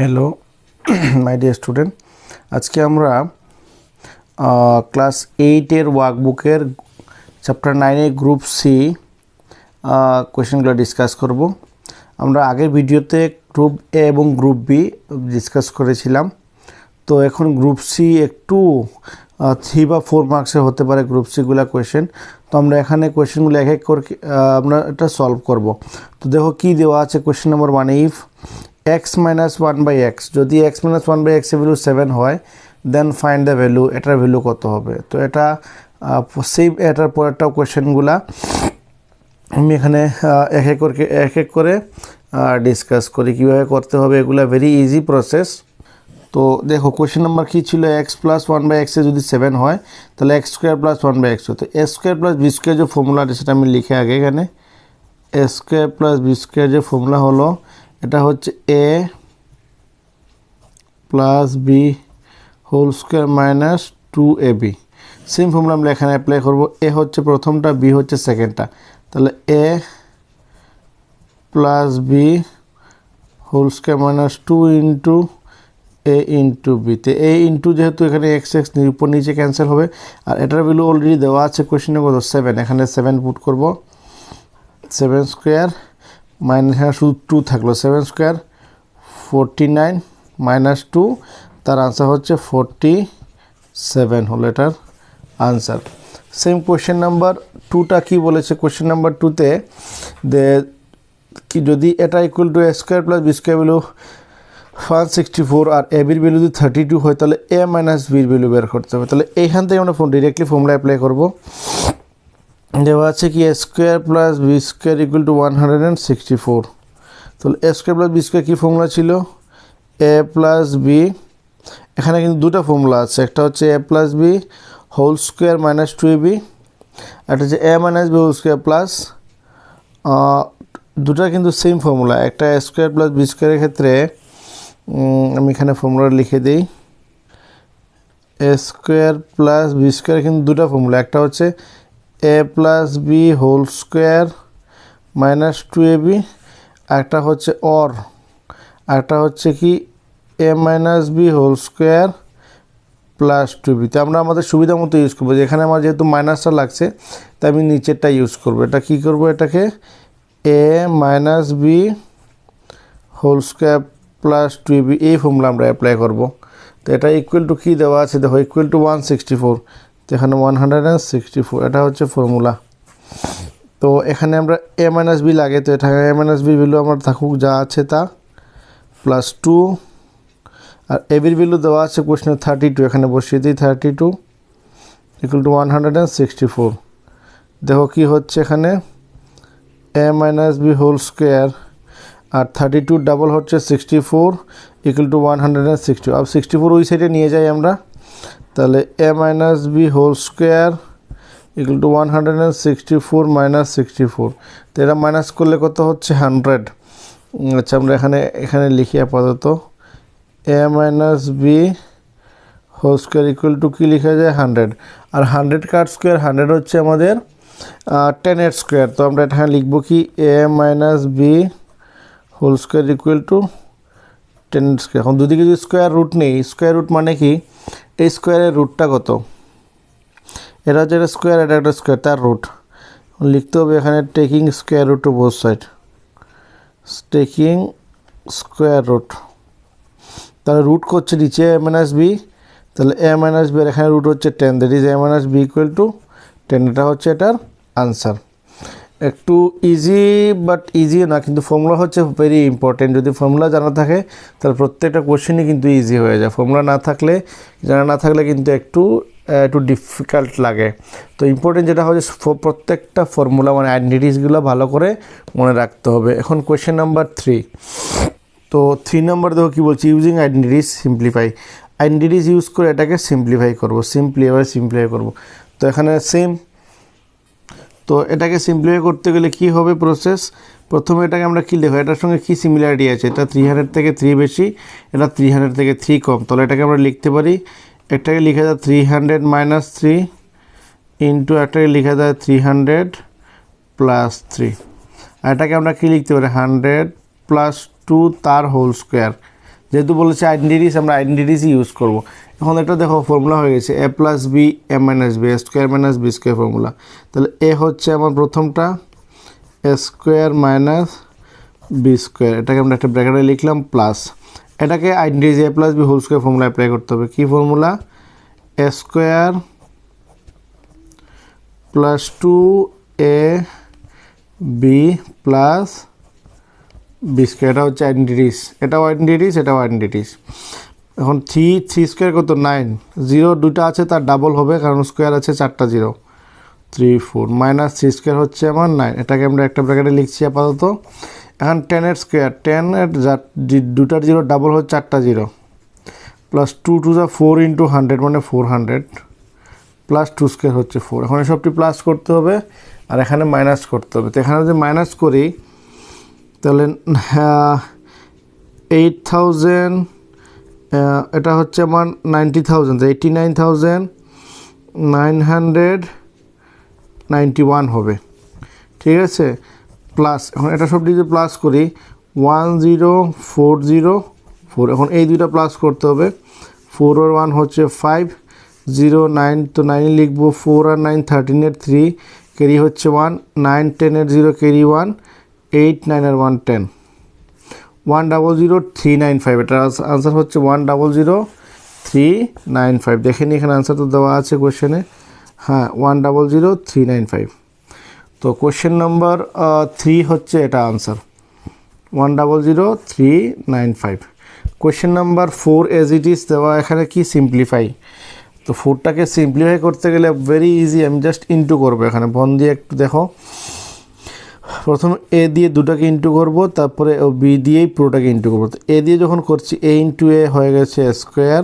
Hello my dear student, আজকে আমরা class 8-এর ওয়ার্কবুকের চ্যাপ্টার 9-এর গ্রুপ সি কোয়েশ্চেনগুলো ডিসকাস করব। আমরা আগের ভিডিওতে গ্রুপ এ এবং গ্রুপ বি ডিসকাস করেছিলাম। তো এখন গ্রুপ সি একটু 3 বা 4 মার্কসের হতে পারে গ্রুপ সিগুলো কোয়েশ্চেন। তো আমরা এখানে কোয়েশ্চেনগুলো এক এক করে আমরা এটা সলভ করব। তো দেখো কি দেওয়া আছে। Question number 1, if x minus 1 by x, যদি x minus 1 by x এর ভ্যালু 7 হয়, দেন ফাইন্ড দ্য ভ্যালু, এটার ভ্যালু কত হবে। তো এটা সেই এটার পরেরটা কোয়েশ্চেনগুলা আমি এখানে এক এক করে ডিসকাস করি কীভাবে করতে হবে। এগুলা ভেরি ইজি প্রসেস। তো দেখো কোয়েশ্চেন নাম্বার কী ছিল, x প্লাস 1 বাই এক্সে যদি 7 হয় তাহলে x square plus 1 by X হতো। A square plus B square যে ফর্মুলাটা সেটা আমি লিখে আগে এখানে A square plus B square যে ফর্মুলা হলো এটা হচ্ছে a plus B whole square minus 2ab। Same formula আমরা এখানে অ্যাপ্লাই করব। এ হচ্ছে প্রথমটা, বি হচ্ছে সেকেন্ডটা। তাহলে a plus B whole square minus 2 into a into বিতে a ইন্টু যেহেতু এখানে এক্স এক্স উপর নিচে ক্যান্সেল হবে, আর এটার ভ্যালু অলরেডি দেওয়া আছে কোয়েশ্চেনে কত 7, এখানে 7 পুট করব। 7 স্কোয়ার মাইনাস এখানে শুধু 2 থাকলো, 7 স্কোয়ার 49 মাইনাস 2, তার আনসার হচ্ছে 47 হলো এটার আনসার। সেম কোয়েশ্চেন নাম্বার 2টা কী বলেছে, কোয়েশ্চেন নাম্বার 2তে কি যদি এটা equal to A square plus B square value 164 আর এ বির ভ্যালু যদি 32 হয় তাহলে এ মাইনাস বির ভ্যালু বের করতে হবে। তাহলে এইখান থেকে আমরা ডিরেক্টলি ফর্মুলা অ্যাপ্লাই করব। দেওয়া আছে কি A square plus B square equal to 164। তাহলে A square plus B square কী ফর্মুলা ছিল, এ প্লাস বি, এখানে কিন্তু দুটো ফর্মুলা আছে, একটা হচ্ছে A plus B whole square minus 2ab, একটা হচ্ছে A minus B whole square plus, দুটা কিন্তু সেম ফর্মুলা। একটা এ স্কোয়ার প্লাস বি স্কোয়ারের ক্ষেত্রে আমি এখানে ফর্মুলা লিখে দিই, A square plus B square কিন্তু দুটো ফর্মুলা, একটা হচ্ছে A plus B whole square minus 2ab, একটা হচ্ছে একটা হচ্ছে কি A minus B whole square plus 2b। তো আমরা আমাদের সুবিধা মতো ইউজ করবো। যেখানে আমার যেহেতু মাইনাসটা লাগছে তাই আমি নিচেরটা ইউজ করবো। এটা কী করবো, এটাকে A minus B whole square plus 2ab এই ফর্মুলা আমরা অ্যাপ্লাই করব। তো এটা ইকুয়াল টু কী দেওয়া আছে দেখো, ইকুয়াল টু 164, তো এখানে 164 এটা হচ্ছে ফর্মুলা। তো এখানে আমরা এ মাইনাস বি লাগে, তো এটা এ মাইনাস বি ভ্যালু আমার থাকুক যা আছে তা প্লাস 2, আর এ বির ভ্যালু দেওয়া আছে কোশ্চেনে 32, এখানে বসিয়ে দিই 32 ইকুয়াল টু 164। দেখো কি হচ্ছে এখানে এ মাইনাস বি হোল স্কোয়ার আর 32 ডাবল হচ্ছে 64 ইকুয়াল টু 160। আর 64 ওই সাইডে নিয়ে যাই আমরা, তাহলে A minus B whole square equal to 164 minus 64। তো এটা মাইনাস করলে কত হচ্ছে 100। আচ্ছা আমরা এখানে লিখি আপাতত A minus B whole square equal to কী লেখা যায় 100, আর 100 কার স্কোয়ার 100 হচ্ছে আমাদের 10 স্কোয়ার। তো আমরা এখানে লিখবো কি A minus B whole square equal to 10 square. এখন দুদিকে যদি স্কোয়ার রুট নেই, স্কোয়ার রুট মানে কি এই স্কোয়ারের রুটটা কত, এটা হচ্ছে একটা স্কোয়ার, এটা একটা স্কোয়ার, তার রুট লিখতে হবে এখানে taking square root to both side, taking square root. তাহলে রুট করছে নিচে এ মাইনাস বি, তাহলে এ মাইনাস বি, আর এখানে রুট হচ্ছে 10, that is A minus B equal to 10। এটা হচ্ছে এটার আনসার। একটু ইজি বাট ইজিও না, কিন্তু ফর্মুলা হচ্ছে ভেরি ইম্পর্টেন্ট। যদি ফর্মুলা জানা থাকে তাহলে প্রত্যেকটা কোশ্চেনই কিন্তু ইজি হয়ে যায়। ফর্মুলা জানা না থাকলে কিন্তু একটু ডিফিকাল্ট লাগে। তো ইম্পর্টেন্ট যেটা হচ্ছে প্রত্যেকটা ফর্মুলা মানে আইডেন্টিটিসগুলো ভালো করে মনে রাখতে হবে। এখন কোয়েশ্চেন নাম্বার 3। তো 3 নম্বর দেখো কী বলছি, using identities simplify. Identities use করে এটাকে সিম্পলিফাই করবো, সিম্পলিফাই করবো। তো এখানে সেম, তো এটাকে সিম্পলিফাই করতে গেলে কি হবে প্রসেস, প্রথমে এটাকে আমরা কী লিখব, এটার সঙ্গে কী সিমিলারিটি আছে, এটা 300 থেকে 3 বেশি, এটা 300 থেকে 3 কম। তাহলে এটাকে আমরা লিখতে পারি, একটাকে লিখে যায় 300 মাইনাস 3 ইন্টু একটাকে লিখে যায় 300 প্লাস 3, আর এটাকে আমরা কী লিখতে পারি 100 প্লাস 2 তার হোল স্কোয়ার। যেহেতু বলেছে আইডেন্টিটিস, আমরা আইডেন্টিটিসই ইউজ করব। এখন এটা দেখো ফর্মুলা হয়ে গেছে A plus B A minus B, A square minus B square formula. তাহলে এ হচ্ছে আমার প্রথমটা A square minus B square, এটাকে আমরা একটা ব্র্যাকেটে লিখলাম প্লাস, এটাকে identities A plus B whole square formula apply করতে হবে। কী formula? A square plus 2ab plus B square, এটা হচ্ছে আইডেন্টিটিস, এটাও আইডেন্টিটিস, এটাও আইডেন্টিটিস। এখন থ্রি স্কোয়ার কত? 9, জিরো দুটো আছে তার ডাবল হবে কারণ স্কোয়ার আছে 4টা জিরো, 3 4 মাইনাস 3 স্কোয়ার হচ্ছে আমার 9, এটাকে আমরা একটা ব্র্যাকেটে লিখছি আপাতত। এখন 10 স্কোয়ার, 10 দুটার জিরো ডাবল হচ্ছে 4টা জিরো, প্লাস 2 2 যা 4 ইন্টু 100 মানে 400 প্লাস 2 স্কোয়ার হচ্ছে 4। এখন এসবটি প্লাস করতে হবে আর এখানে মাইনাস করতে হবে। তো এখানে যদি মাইনাস করি তাহলে 8000, এটা হচ্ছে আমার 90,000, 89,991 হবে, ঠিক আছে। প্লাস এখন এটা সব যদি প্লাস করি 10404, এখন এই দুইটা প্লাস করতে হবে, 4 আর 1 হচ্ছে 5, 0 9 তো 9 লিখবো, 4 আর 9 13 এর 3 ক্যারি হচ্ছে 1, 9 10 এর 0 ক্যারি 1, 8 9 আর 1 10, 1000395, এটার আনসার হচ্ছে 1000395। দেখেনি এখানে আনসার তো দেওয়া আছে কোয়েশ্চেনে, হ্যাঁ 1000395। তো কোয়েশ্চেন নাম্বার 3 হচ্ছে এটা answer 1000395। Question number 4 as it is দেওয়া, এখানে কি সিম্পলিফাই, তো 4টাকে সিম্পলিফাই করতে গেলে ভেরি ইজি, আমি জাস্ট ইন্টু করবো। এখানে বন দিয়ে একটু দেখো, প্রথম এ দিয়ে দুটাকে ইন্টু করব, তারপরে বি দিয়েই পুরোটাকে ইন্টু করবো। তো এ দিয়ে যখন করছি এ ইন্টু এ হয়ে গেছে স্কোয়ার,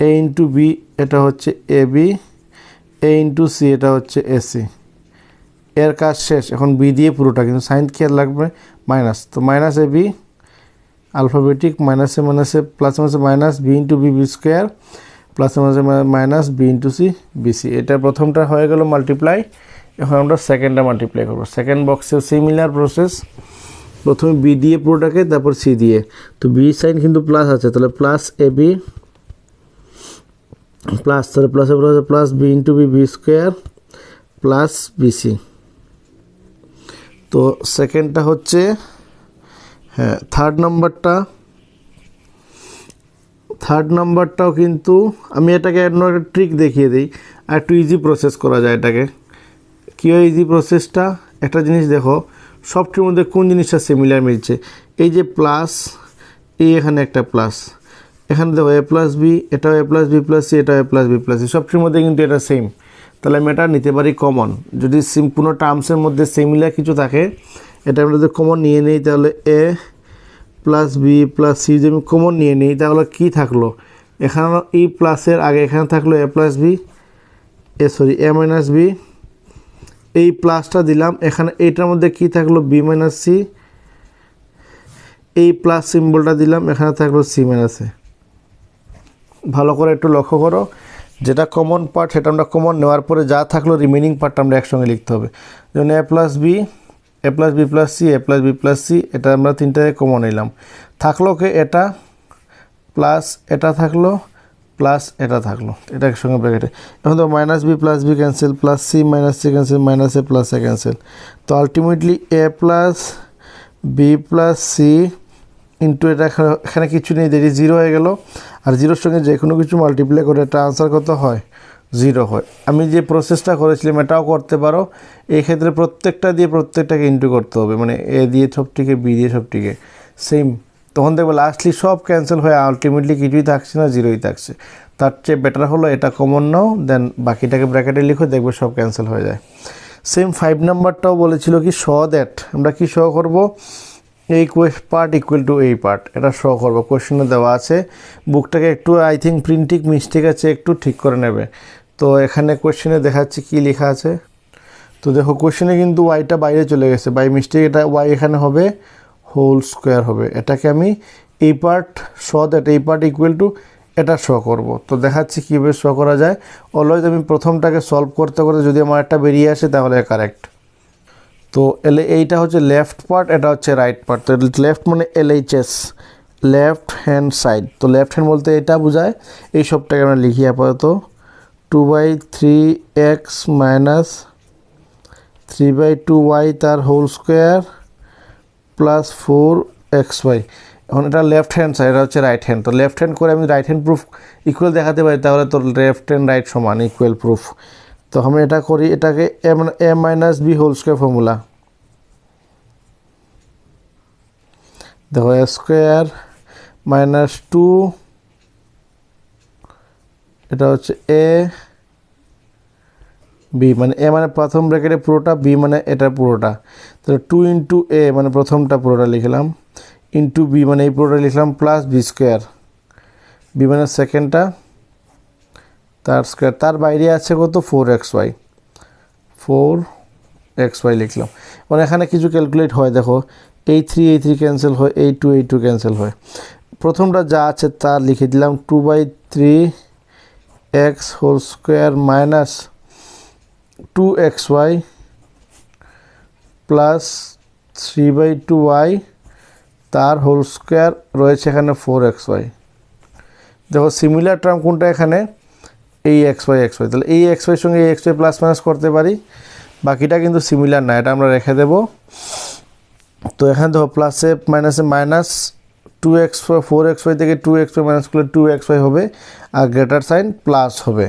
এ ইন্টু বি এটা হচ্ছে A B, A into C এটা হচ্ছে এসি, এর কাজ শেষ। এখন বি দিয়ে পুরোটা, কিন্তু সাইন কি আর লাগবে? মাইনাস, তো মাইনাস এ বি আলফাবেটিক, মাইনাসে মাইনাসে প্লাস মাইনাসে minus B into B B square plus মাইনাসে minus B into C BC. এটা প্রথমটা হয়ে গেল মাল্টিপ্লাই। এখন আমরা সেকেন্ডটা মাল্টিপ্লাই করবো। সেকেন্ড বক্সেও সিমিলার প্রসেস, প্রথমে বি দিয়ে পুরোটাকে, তারপর সি দিয়ে। তো বি সাইন কিন্তু প্লাস আছে, তাহলে প্লাস এ বি প্লাস, তাহলে প্লাসে plus B into B B square plus BC. তো সেকেন্ডটা হচ্ছে, হ্যাঁ থার্ড নাম্বারটাও কিন্তু আমি এটাকে একটা ট্রিক দেখিয়ে দিই, আর একটু ইজি প্রসেস করা যায় এটাকে। কী হয় ইজি প্রসেসটা? একটা জিনিস দেখো, সবটির মধ্যে কোন জিনিসটা সিমিলার মিলছে, এই যে প্লাস, এই এখানে একটা প্লাস, এখানে দেখো এ প্লাস বি, এটাও এ প্লাস বি প্লাস সি, এটাও এ প্লাস বি প্লাস সি, সবটির মধ্যে কিন্তু এটা সেম। তাহলে আমি এটা নিতে পারি কমন। যদি কোনো টার্মসের মধ্যে সিমিলার কিছু থাকে, এটা আমরা যদি কমন নিয়ে নিই, তাহলে এ প্লাস বি প্লাস সি যদি আমি কমন নিয়ে নিই, তাহলে কী থাকলো? এখানে এই প্লাসের আগে এখানে থাকলো এ plus B, A minus B, এই প্লাসটা দিলাম, এখানে এইটার মধ্যে কি থাকলো? বি মাইনাস সি, এই প্লাস সিম্বলটা দিলাম, এখানে থাকলো সি মাইনাস এ। ভালো করে একটু লক্ষ্য করো, যেটা কমন পার্ট সেটা আমরা কমন নেওয়ার পরে যা থাকলো রিমেনিং পার্টটা আমরা একসঙ্গে লিখতে হবে। যেমন এ প্লাস বি প্লাস সি, এ প্লাস বি প্লাস সি, এটা আমরা তিনটায় কমন নিলাম। থাকলো কে? এটা প্লাস এটা থাকলো প্লাস এটা থাকলো, এটা একসঙ্গে ব্র্যাকেটে। এখন তো minus B plus B cancel, plus C minus C cancel, minus A plus A cancel. তো ultimately A plus B plus C into এটা, এখানে কিছু নেই, দেখি জিরো হয়ে গেল। আর জিরোর সঙ্গে যে কোনো কিছু মাল্টিপ্লাই করে এটা আনসার কত হয়? 0 হয়। আমি যে প্রসেসটা করেছিলাম এটাও করতে পারো। এই ক্ষেত্রে প্রত্যেকটা দিয়ে প্রত্যেকটাকে ইন্টু করতে হবে, মানে এ দিয়ে সবটিকে, বি দিয়ে সবটিকে সেম। তখন দেখবো লাস্টলি সব ক্যান্সেল হয়ে আলটিমেটলি কিছুই থাকছে না, 0ই থাকছে। তার চেয়ে বেটার হলো এটা কমন নাও, দেন বাকিটাকে ব্র্যাকেটে লিখো, দেখবে সব ক্যান্সেল হয়ে যায়। সেম 5 নাম্বারটাও বলেছিল কি শো দ্যাট, আমরা কি শো করব? এই পার্ট ইকুয়াল টু এই পার্ট, এটা শো করবো। কোয়েশ্চেনে দেওয়া আছে, বুকটাকে একটু আই থিঙ্ক প্রিন্টিং মিস্টেক আছে, একটু ঠিক করে নেবে। তো এখানে কোয়েশ্চেনে দেখাচ্ছি কি লেখা আছে। তো দেখো কোয়েশ্চেনে কিন্তু ওয়াইটা বাইরে চলে গেছে, বাই মিস্টেক এটা ওয়াই এখানে হবে হোল স্কোয়ার হবে। এটাকে আমি এই পার্ট শো দ্যাট, এই পার্ট ইকুয়াল টু এটা শো করব। তো দেখাচ্ছি কীভাবে শো করা যায়। অলওয়েজ আমি প্রথমটাকে সলভ করতে করতে যদি আমার একটা বেরিয়ে আসে তাহলে কারেক্ট। তো এইটা হচ্ছে লেফট পার্ট, এটা হচ্ছে রাইট পার্ট। তো লেফট মানে LHS, লেফট হ্যান্ড সাইড। তো লেফট হ্যান্ড বলতে এটা বোঝায়, এই সবটাকে আমরা লিখি আপাতত 2/3x মাইনাস 3/2y তার হোল স্কোয়ার প্লাস 4xy। এখন এটা লেফট হ্যান্ড সাইড, এটা হচ্ছে রাইট হ্যান্ড। তো লেফট হ্যান্ড করে আমি রাইট হ্যান্ড প্রুফ ইকুয়াল দেখাতে পারি, তাহলে তো লেফট হ্যান্ড রাইট সমান ইকুয়াল প্রুফ। তো আমি এটা করি, এটাকে a minus B whole square formula, দেখো a স্কোয়ার মাইনাস 2, এটা হচ্ছে এ বি, মানে এ মানে প্রথম ব্র্যাকেটে পুরোটা, বি মানে এটা পুরোটা। তাহলে 2 ইন্টু এ মানে প্রথমটা পুরোটা লিখলাম, ইন্টু বি মানে এই পুরোটা লিখলাম, প্লাস বি স্কোয়ার, বি মানে সেকেন্ডটা তার স্কোয়ার, তার বাইরে আছে কত 4xy, 4xy লিখলাম। মানে এখানে কিছু ক্যালকুলেট হয়, দেখো এই 3 ক্যান্সেল হয়, এই 2 ক্যান্সেল হয়। প্রথমটা যা আছে তা লিখে দিলাম 2/3x whole square minus 2xy plus 3/2y তার হোল স্কোয়ার রয়েছে এখানে 4xy। দেখো সিমিলার টার্ম কোনটা এখানে, এই xy, তাহলে এই xy সঙ্গে এই xy প্লাস মাইনাস করতে পারি, বাকিটা কিন্তু সিমিলার না, এটা আমরা রেখে দেব। তো এখানে দেখো প্লাসে মাইনাসে মাইনাস 2xy, 4xy থেকে 2xy মাইনাস করলে 2xy হবে, আর গ্রেটার সাইন প্লাস হবে।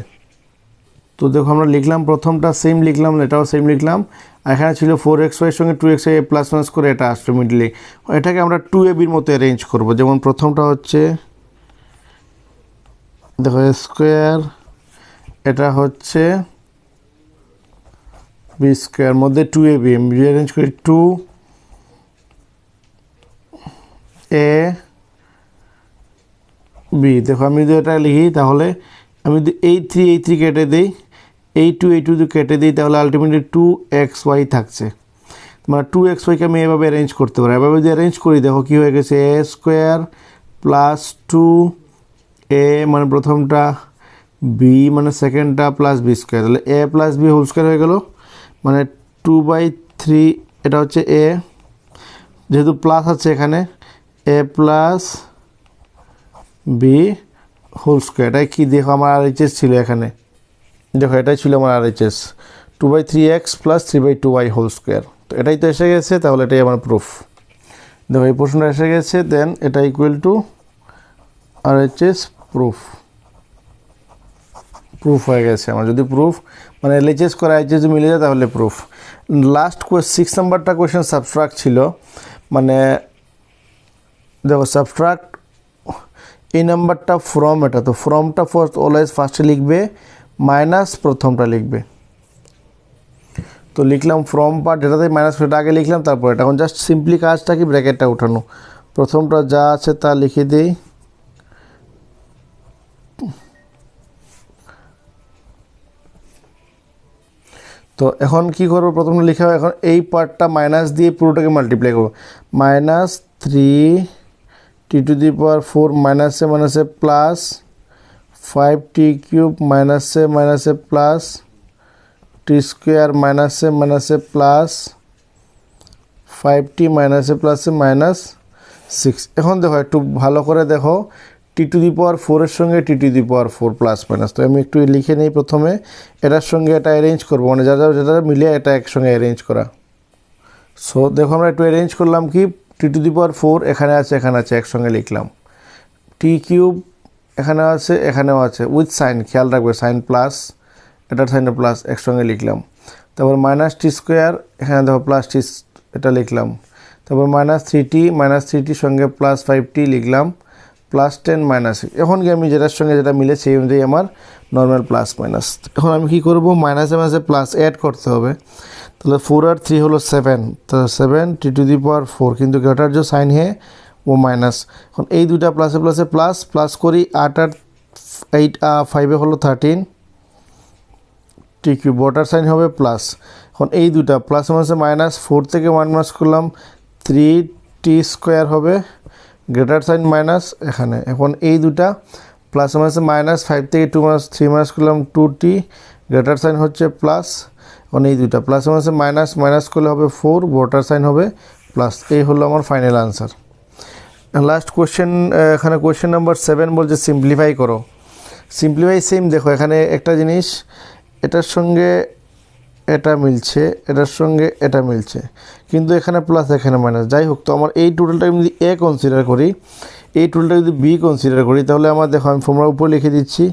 তো দেখো আমরা লিখলাম, প্রথমটা সেম লিখলাম, এটাও সেম লিখলাম, আর এখানে ছিল 4xy এর সঙ্গে 2xy প্লাস মাইনাস করে এটা আসলো মিডলে। এটাকে আমরা 2ab মতো অ্যারেঞ্জ করব। যেমন প্রথমটা হচ্ছে দেখো স্কোয়ার, এটা হচ্ছে বি স্কোয়ার মধ্যে 2ab, আমি রিঅ্যারেঞ্জ করি 2ab। দেখো আমি যদি এটা লিখি, তাহলে আমি যদি এই 3 কেটে দিই, এই 2 কেটে দিই, তাহলে আলটিমেটলি 2xy থাকছে। মানে 2xyকে আমি এভাবে অ্যারেঞ্জ করতে পারি। এভাবে যদি অ্যারেঞ্জ করি, দেখো কী হয়ে গেছে, এ স্কোয়ার প্লাস 2a মানে প্রথমটা, বি মানে সেকেন্ডটা প্লাস বি স্কোয়ার, তাহলে এ প্লাস বি হোল স্কোয়ার হয়ে গেল, মানে 2/3, এটা হচ্ছে এ, যেহেতু প্লাস আছে এখানে, এ প্লাস বি হোল স্কোয়ার। এটাই কি, দেখো আমার RHS ছিল এখানে, দেখো এটাই ছিল আমার RHS, 2/3x plus 3/2y whole square. তো এটাই তো এসে গেছে, তাহলে এটাই আমার প্রুফ। দেখো এই প্রশ্নটা এসে গেছে, দেন এটা ইকুয়াল টু RHS প্রুফ হয়ে গেছে আমার। যদি প্রুফ মানে LHS করে RHS মিলে যায় তাহলে প্রুফ। লাস্ট 6 নাম্বারটা কোয়েশ্চেন সাবট্রাক্ট ছিল, মানে দেখো সাবট্রাক্ট এই নাম্বারটা ফ্রম, এটা তো ফ্রমটা অলওয়েজ ফার্স্টে লিখবে, মাইনাস প্রথমটা লিখবে। তো লিখলাম ফ্রম পার্ট, এটাতে মাইনাস এটা আগে লিখলাম, তারপর এটা। এখন জাস্ট সিম্পলি কাজটা কি, ব্র্যাকেটটা উঠানো, প্রথমটা যা আছে তা লিখে দিই, তো এখন কি করবো, প্রথমে লিখা হয়, এখন এই পার্টটা মাইনাস দিয়ে পুরোটাকে মাল্টিপ্লাই করবো, মাইনাস 3t⁴ মাইনাসে প্লাস 5t³ মাইনাসে প্লাস t² মাইনাসে প্লাস 5t মাইনাস 6। এখন দেখো একটু ভালো করে দেখো, t⁴ এর সঙ্গে t⁴ প্লাস মাইনাস। তো আমি একটু লিখে নিই, প্রথমে এটার সঙ্গে এটা অ্যারেঞ্জ করবো, মানে যেটা মিলিয়ে এটা একসঙ্গে অ্যারেঞ্জ করা। সো দেখো আমরা একটু অ্যারেঞ্জ করলাম, কি t⁴ এখানে আছে একসঙ্গে লিখলাম, t³ এখানে আছে এখানেও আছে, উইথ সাইন, খেয়াল রাখবে সাইন প্লাস, এটার সাইনে প্লাস, একসঙ্গে লিখলাম। তারপর মাইনাস t², এখানে দেখো প্লাস t, এটা লিখলাম। তারপর মাইনাস 3t সঙ্গে প্লাস 5t লিখলাম, প্লাস 10 মাইনাস। এখন কি আমি যেটার সঙ্গে যেটা মিলে সেই অনুযায়ী আমার নর্মাল প্লাস মাইনাস। এখন আমি কি করব, মাইনাসে প্লাস অ্যাড করতে হবে, তাহলে 4 আর 3 হলো 7, তো 7 t⁴, কিন্তু গ্রেটার যে সাইন হে ও মাইনাস। এখন এই দুটা প্লাসে প্লাস করি, 8 আর 8 5 হলো 13 t³ বটার সাইন হবে প্লাস। এখন এই দুটা প্লাস মাইনাস, 4 থেকে 1 মাইনাস করলাম 3t² হবে, গ্রেটার সাইন মাইনাস এখানে। এখন এই দুটা প্লাস মাইনাস, 5 থেকে 2 মাইনাস 3 মাইনাস করলাম 2t, গ্রেটার সাইন হচ্ছে প্লাস। এখন এই দুটা প্লাস মাইনাস করলে হবে 4, বটার সাইন হবে প্লাস। এই হলো আমার ফাইনাল আনসার। লাস্ট কোয়েশ্চেন, এখানে কোয়েশ্চেন নাম্বার 7 বলছে সিম্পলিফাই করো। সিম্পলিফাই সেম, দেখো এখানে একটা জিনিস, এটার সঙ্গে এটা মিলছে, এটার সঙ্গে এটা মিলছে, কিন্তু এখানে প্লাস এখানে মাইনাস। যাই হোক, তো আমার এই টোটালটা যদি এ কনসিডার করি, এই টোটালটা যদি বি কনসিডার করি, তাহলে আমার দেখো আমি ফর্মুলা উপর লিখে দিচ্ছি,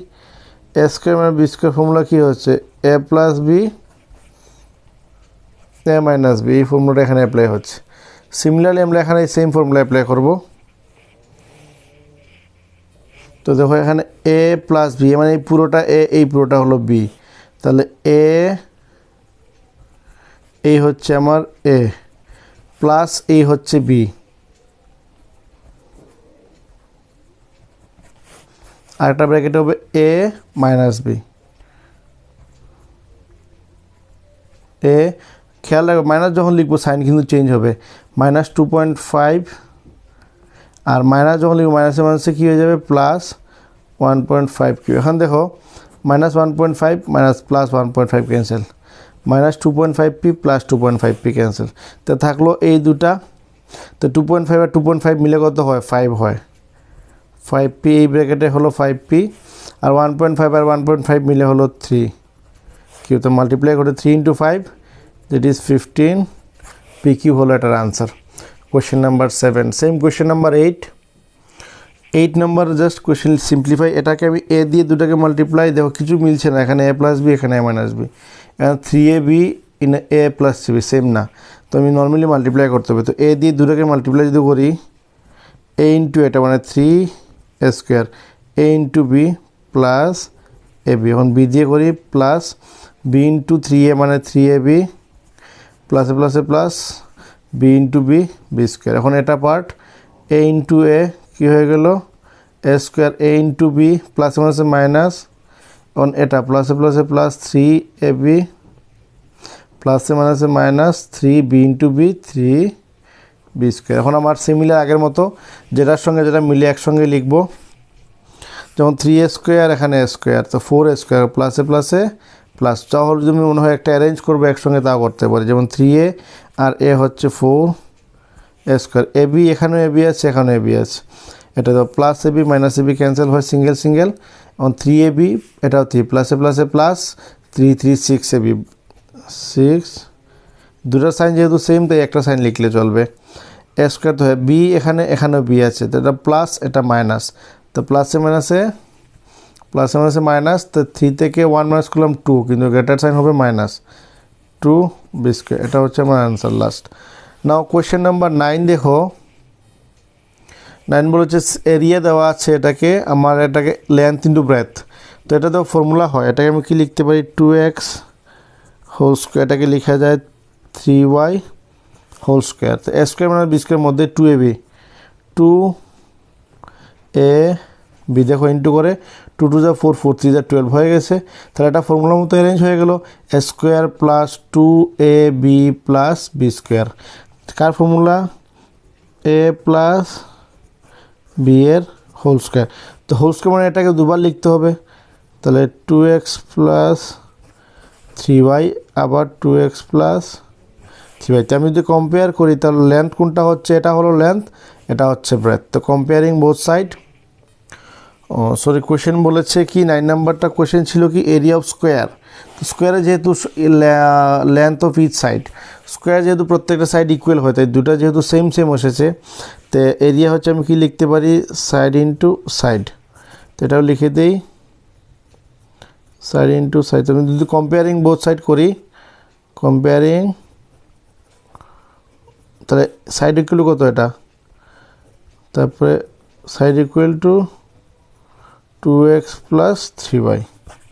এ স্কোয়ার মানে বি স্কোয়ার ফর্মুলা কী হচ্ছে, A plus B A minus B, এই ফর্মুলাটা এখানে অ্যাপ্লাই হচ্ছে। সিমিলারলি আমরা এখানে সেম ফর্মুলা অ্যাপ্লাই করব। তো দেখো এখানে এ প্লাস বি মানে এই পুরোটা এ, এই পুরোটা হলো বি, তাহলে এই হচ্ছে আমার এ প্লাস এই হচ্ছে বি, আরেকটা ব্র্যাকেট হবে এ মাইনাস বি। এ খেয়াল রাখবে, মাইনাস যখন লিখবো সাইন কিন্তু চেঞ্জ হবে, -2.5, আর মাইনাস যখন লিখবো মাইনাসে মাইনাসে কী হয়ে যাবে, +1.5 কিউ। এখন দেখো -1.5 minus +1.5 cancel, -2.5p +2.5p cancel, তো থাকলো এই দুটা। তো 2.5 আর 2.5 মিলে কত হয়, 5 হয়, 5p এই ব্র্যাকেটে হলো 5p, আর 1.5 আর 1.5 মিলে হলো 3 কিউ। তো মাল্টিপ্লাই করে 3 × 5 দ্যাট ইজ 15 পি কিউ হলো এটার answer. Question number 7। Same question number 8 নম্বর জাস্ট কোয়েশ্চেন সিম্পলিফাই, এটাকে আমি এ দিয়ে দুটাকে মাল্টিপ্লাই, দেখো কিছু মিলছে না, এখানে এ প্লাস বি, এখানে এ মাইনাস বি, এখানে 3ab in a plus 3b same না, তো আমি নর্মালি মাল্টিপ্লাই করতে হবে। তো এ দিয়ে দুটাকে মাল্টিপ্লাই যদি করি, এ ইন্টু এটা মানে 3a square, A into B plus A B, এখন বি দিয়ে করি প্লাস বি ইন্টু 3a মানে 3ab প্লাসে প্লাসে plus B into B B square. এখন এটা পার্ট, এ ইন্টু এ কী হয়ে গেল, A square, A into B প্লাসে মাইনাসে মাইনাস, এখন এটা প্লাসে প্লাসে প্লাস 3ab প্লাসে মাইনাসে minus 3b into B 3b square. এখন আমার সিমিলার আগের মতো, যেটার সঙ্গে যেটা মিলে একসঙ্গে লিখবো, যেমন 3a স্কোয়ার, এখানে এ স্কোয়ার, তো 4a স্কোয়ার প্লাসে প্লাসে প্লাস, তাহলে যদি মনে হয় একটা অ্যারেঞ্জ করবো একসঙ্গে, তাও করতে পারি, যেমন 3a আর এ হচ্ছে 4a স্কোয়ার, এ বি এখানেও এ বি আছে, এখানেও এ বি আছে, এটা তো plus A B minus A B cancel হয় সিঙ্গেল সিঙ্গেল, এবং 3ab এটাও 3 প্লাসে প্লাসে প্লাস 3 3 6ab 6, দুটার সাইন যেহেতু সেম তাই একটা সাইন লিখলে চলবে। এ স্কোয়ার তো হয় বি, এখানেও বি আছে, তো এটা প্লাস এটা মাইনাস, তো প্লাসে মাইনাসে মাইনাস, তো 3 থেকে 1 মাইনাস করলাম 2, কিন্তু গ্রেটার সাইন হবে -2 বি স্কোয়ার। এটা হচ্ছে আমার অ্যান্সার লাস্ট। নাও কোয়েশ্চেন নাম্বার 9 দেখো, 9 বলেছে এরিয়া দেওয়া আছে, এটাকে লেন্থ ইন্টু ব্রেথ, তো এটা তো ফর্মুলা হয়, এটাকে আমি কি লিখতে পারি, 2x হোল স্কোয়ার, এটাকে লেখা যায় 3y হোল স্কোয়ার, তো এ স্কোয়ার মানে বি স্কোয়ার মধ্যে 2ab 2ab দেখো ইন্টু করে 2 2 যা 4 4 3 যা 12 হয়ে গেছে, তাহলে এটা ফর্মুলার মতো অ্যারেঞ্জ হয়ে গেল, A square plus 2ab plus B square. কার ফর্মুলা, এ প্লাস বি এর হোল স্কোয়ার, তো হোল স্কোয়ার মানে এটাকে দুবার লিখতে হবে, তাহলে 2x প্লাস 3y আবার 2x প্লাস 3y। তো আমি যদি কম্পেয়ার করি, তাহলে লেন্থ কোনটা হচ্ছে, এটা হলো লেন্থ, এটা হচ্ছে ব্রেথ, তো comparing both side. Sorry, question বলেছে কি 9 নাম্বারটা কোয়েশ্চেন ছিল কি এরিয়া অফ স্কোয়ার, তো স্কোয়ারে যেহেতু length of each side, square যেহেতু প্রত্যেকটা সাইড ইকুয়াল হয়, তাই দুটা যেহেতু সেম এসেছে, তো এরিয়া হচ্ছে আমি কি লিখতে পারি, সাইড ইন্টু সাইড, তো এটাও লিখে দিই সাইড ইন্টু সাইড। আমি যদি কম্পেয়ারিং বোথ সাইড করি, কম্পেয়ারিং, তাহলে সাইড ইকুয়াল টু কত এটা, তারপরে side equal to 2x plus 3y।